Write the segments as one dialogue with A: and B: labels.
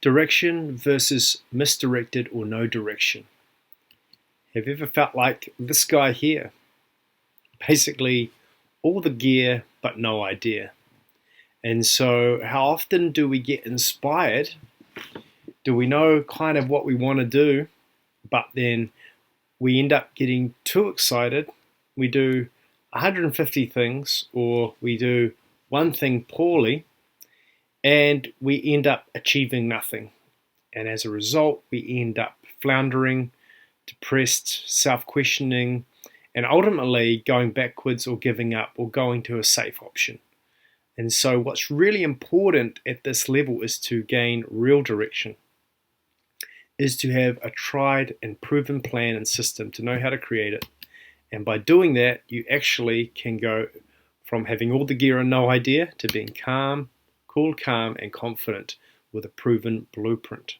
A: Direction versus misdirected or no direction. Have you ever felt like this guy here? Basically, all the gear but no idea. And so, how often do we get inspired? Do we know kind of what we want to do, but then we end up getting too excited? We do 150 things, or we do one thing poorly, and we end up achieving nothing. And as a result, we end up floundering, depressed, self-questioning, and ultimately going backwards or giving up or going to a safe option. And so what's really important at this level is to gain real direction, is to have a tried and proven plan and system, to know how to create it. And by doing that, you actually can go from having all the gear and no idea to being calm, cool, calm, and confident with a proven blueprint.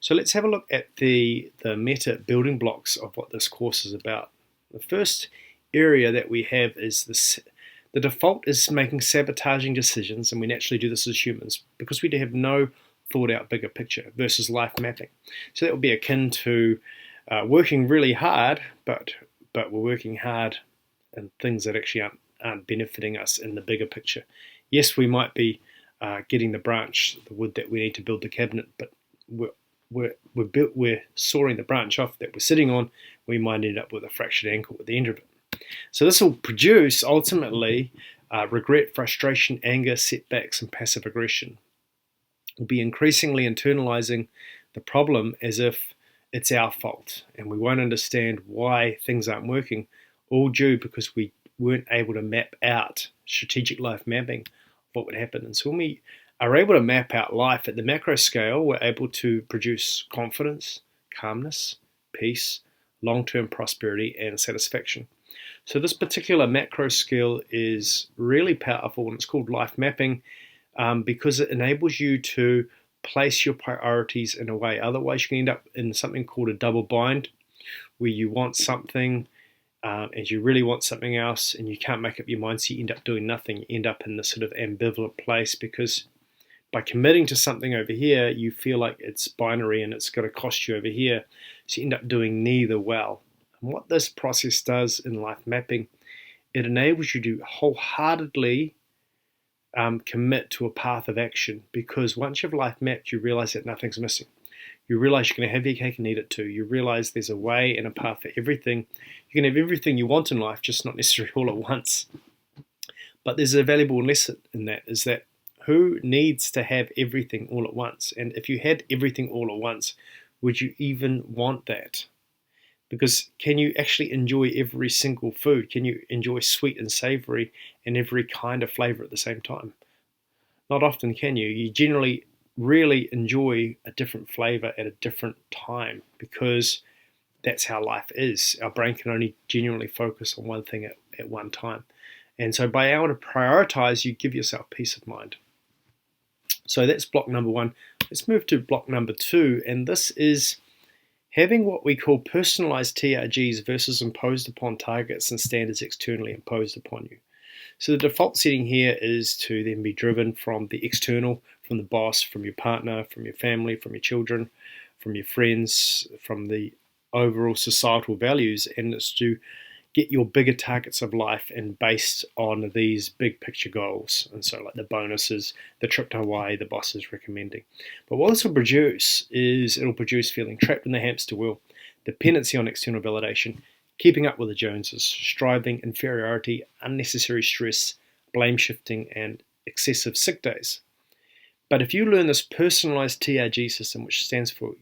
A: So let's have a look at the meta building blocks of what this course is about. The first area that we have is this. The default is making sabotaging decisions, and we naturally do this as humans because we have no thought out bigger picture versus life mapping. So that would be akin to working really hard, but we're working hard in things that actually aren't benefiting us in the bigger picture. Yes, we might be getting the branch, the wood that we need to build the cabinet, but we're sawing the branch off that we're sitting on. We might end up with a fractured ankle at the end of it. So this will produce ultimately regret, frustration, anger, setbacks, and passive aggression. We'll be increasingly internalizing the problem as if it's our fault, and we won't understand why things aren't working, all due because we weren't able to map out strategic life mapping what would happen. And so when we are able to map out life at the macro scale, we're able to produce confidence, calmness, peace, long-term prosperity, and satisfaction. So this particular macro skill is really powerful, and it's called life mapping because it enables you to place your priorities in a way. Otherwise, you can end up in something called a double bind, where you want something and you really want something else, and you can't make up your mind, so you end up doing nothing. You end up in this sort of ambivalent place because by committing to something over here, you feel like it's binary and it's going to cost you over here. So you end up doing neither well. And what this process does in life mapping, it enables you to wholeheartedly commit to a path of action, because once you've life mapped, you realize that nothing's missing. You realize you're going to have your cake and eat it too. You realize there's a way and a path for everything. You can have everything you want in life, just not necessarily all at once. But there's a valuable lesson in that, is that who needs to have everything all at once? And if you had everything all at once, would you even want that? Because can you actually enjoy every single food? Can you enjoy sweet and savory and every kind of flavor at the same time? Not often can you. You generally really enjoy a different flavor at a different time, because that's how life is. Our brain can only genuinely focus on one thing at one time. And so by able to prioritize, you give yourself peace of mind. So that's block number one. Let's move to block number two, and this is having what we call personalized TRGs versus imposed upon targets and standards externally imposed upon you. So the default setting here is to then be driven from the external, from the boss, from your partner, from your family, from your children, from your friends, from the overall societal values, and it's to get your bigger targets of life and based on these big picture goals. And so like the bonuses, the trip to Hawaii, the boss is recommending. But what this will produce is it'll produce feeling trapped in the hamster wheel, dependency on external validation, keeping up with the Joneses, striving, inferiority, unnecessary stress, blame shifting, and excessive sick days. But if you learn this personalized TRG system, which stands for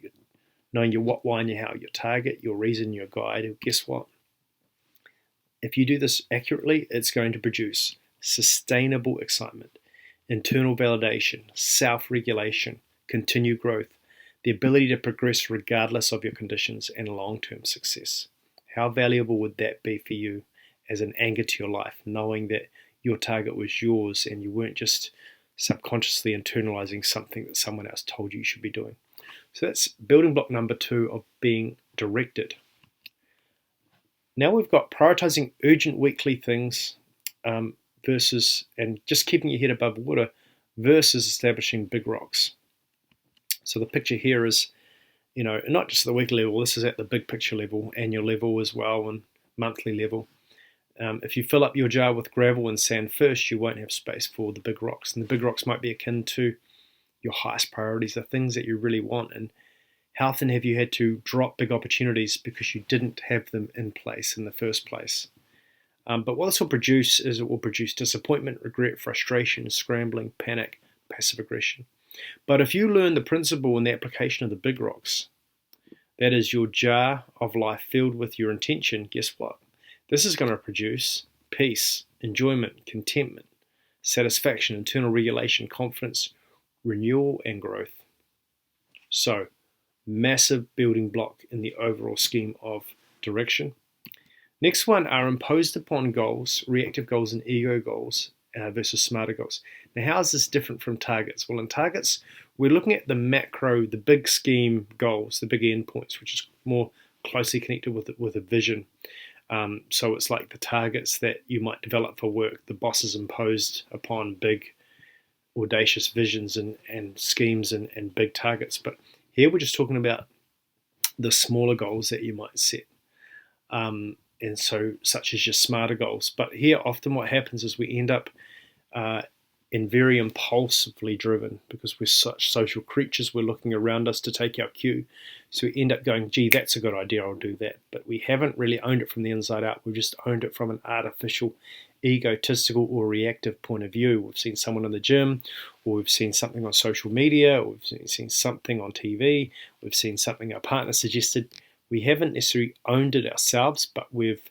A: knowing your what, why, and your how, your target, your reason, your guide, guess what? If you do this accurately, it's going to produce sustainable excitement, internal validation, self-regulation, continued growth, the ability to progress regardless of your conditions, and long-term success. How valuable would that be for you as an anchor to your life, knowing that your target was yours and you weren't just subconsciously internalizing something that someone else told you should be doing? So that's building block number two of being directed. Now we've got prioritizing urgent weekly things versus, and just keeping your head above water, versus establishing big rocks. So the picture here is, not just the weekly level, this is at the big picture level, annual level as well, and monthly level. If you fill up your jar with gravel and sand first, you won't have space for the big rocks. And the big rocks might be akin to your highest priorities, the things that you really want. And how often have you had to drop big opportunities because you didn't have them in place in the first place? But what this will produce is it will produce disappointment, regret, frustration, scrambling, panic, passive aggression. But if you learn the principle and the application of the big rocks, that is your jar of life filled with your intention, guess what? This is going to produce peace, enjoyment, contentment, satisfaction, internal regulation, confidence, renewal, and growth. So, massive building block in the overall scheme of direction. Next one are imposed upon goals, reactive goals and ego goals versus smarter goals. Now, how is this different from targets? Well, in targets, we're looking at the macro, the big scheme goals, the big endpoints, which is more closely connected with a vision. So it's like the targets that you might develop for work. The boss is imposed upon big, audacious visions and schemes and big targets. But here we're just talking about the smaller goals that you might set. And so such as your smarter goals. But here often what happens is we end up and very impulsively driven because we're such social creatures. We're looking around us to take our cue. So we end up going, gee, that's a good idea, I'll do that. But we haven't really owned it from the inside out. We've just owned it from an artificial, egotistical or reactive point of view. We've seen someone in the gym, or we've seen something on social media, or we've seen something on TV, we've seen something our partner suggested. We haven't necessarily owned it ourselves, but we've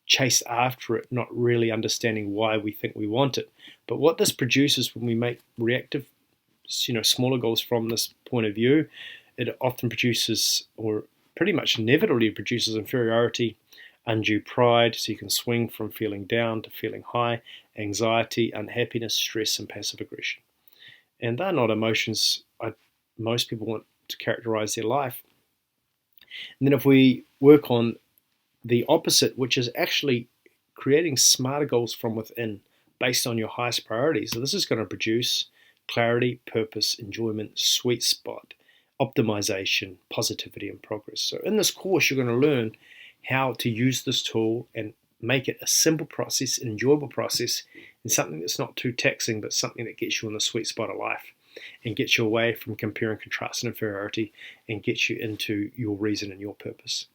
A: chased after it, not really understanding why we think we want it. But what this produces when we make reactive, smaller goals from this point of view, it often produces, or pretty much inevitably produces, inferiority, undue pride, so you can swing from feeling down to feeling high, anxiety, unhappiness, stress, and passive aggression. And they're not emotions most people want to characterize their life. And then if we work on the opposite, which is actually creating smarter goals from within based on your highest priorities. So this is going to produce clarity, purpose, enjoyment, sweet spot, optimization, positivity, and progress. So in this course, you're going to learn how to use this tool and make it a simple process, an enjoyable process, and something that's not too taxing, but something that gets you in the sweet spot of life and gets you away from compare and contrast and inferiority and gets you into your reason and your purpose.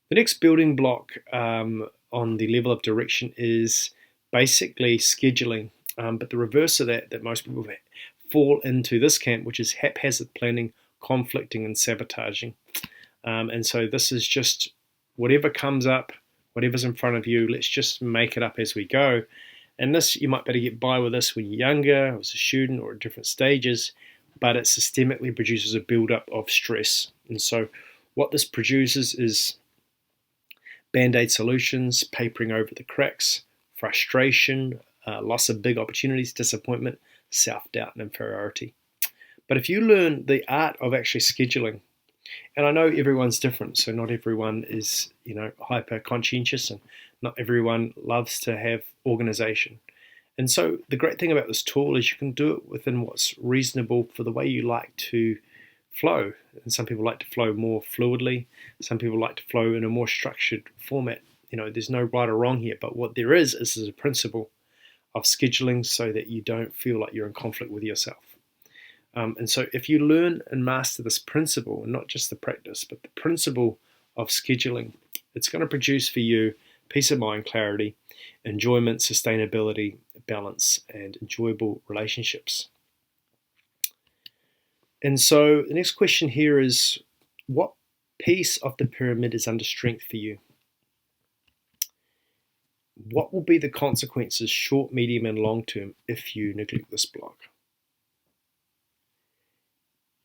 A: The next building block on the level of direction is basically scheduling, but the reverse of that most people fall into this camp, which is haphazard planning, conflicting, and sabotaging. And so this is just whatever comes up, whatever's in front of you, let's just make it up as we go. And this, you might better get by with this when you're younger, or as a student, or at different stages, but it systemically produces a buildup of stress. And so what this produces is band-aid solutions, papering over the cracks, frustration, loss of big opportunities, disappointment, self-doubt, and inferiority. But if you learn the art of actually scheduling, and I know everyone's different, so not everyone is, hyper conscientious, and not everyone loves to have organization. And so the great thing about this tool is you can do it within what's reasonable for the way you like to flow. And some people like to flow more fluidly. Some people like to flow in a more structured format. There's no right or wrong here, but what there is a principle of scheduling so that you don't feel like you're in conflict with yourself. And so if you learn and master this principle, and not just the practice, but the principle of scheduling, it's going to produce for you peace of mind, clarity, enjoyment, sustainability, balance, and enjoyable relationships. And so the next question here is, what piece of the pyramid is under strength for you? What will be the consequences, short, medium, and long term, if you neglect this block?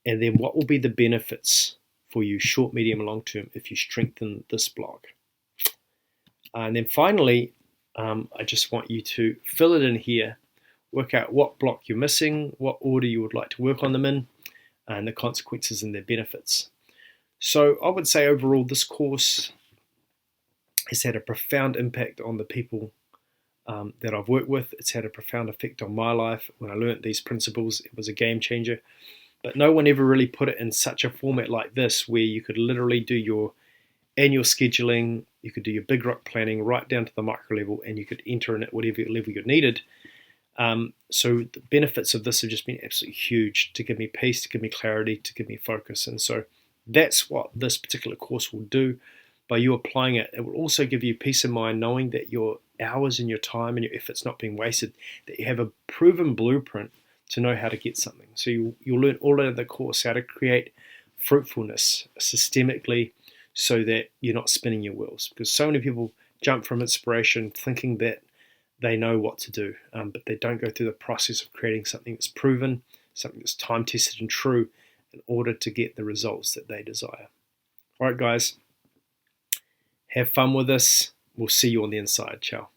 A: And then what will be the benefits for you, short, medium, and long term, if you strengthen this block? And then finally, I just want you to fill it in here, work out what block you're missing, what order you would like to work on them in, and the consequences and their benefits. So I would say overall, this course has had a profound impact on the people that I've worked with. It's had a profound effect on my life. When I learned these principles, it was a game changer. but no one ever really put it in such a format like this, where you could literally do your annual scheduling, you could do your big rock planning right down to the micro level, and you could enter in at whatever level you needed. So the benefits of this have just been absolutely huge to give me peace, to give me clarity, to give me focus. And so that's what this particular course will do. By you applying it, it will also give you peace of mind knowing that your hours and your time and your effort's not being wasted, that you have a proven blueprint to know how to get something. So you'll learn all out of the course how to create fruitfulness systemically, so that you're not spinning your wheels. Because so many people jump from inspiration thinking that they know what to do, but they don't go through the process of creating something that's proven, something that's time tested and true, in order to get the results that they desire. All right, guys, have fun with this. We'll see you on the inside. Ciao.